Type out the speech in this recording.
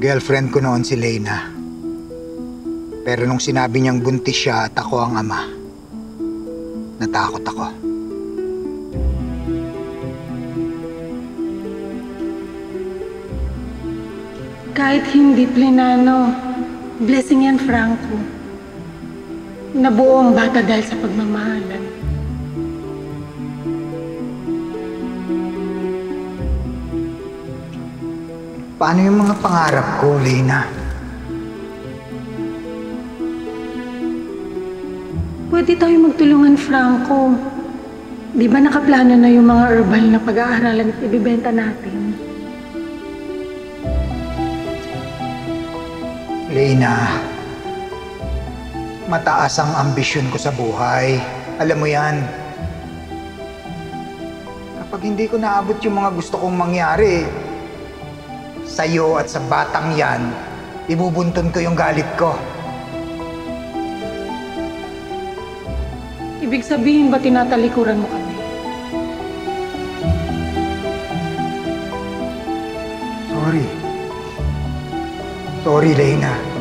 Girlfriend ko noon si Leyna. Pero nung sinabi niyang buntis siya at ako ang ama, natakot ako. Kahit hindi plinano, blessing yan, Franco. Nabuo ang bata dahil sa pagmamahalan. Paano yung mga pangarap ko, Leyna? Pwede tayo magtulungan, Franco. Di ba nakaplano na yung mga herbal na pag-aaralan at ibibenta natin? Leyna, mataas ang ambisyon ko sa buhay. Alam mo yan. Kapag hindi ko naabot yung mga gusto kong mangyari, sa'yo at sa batang yan, ibubunton ko yung galit ko. Ibig sabihin ba tinatalikuran mo kami? Sorry. Sorry, Leyna.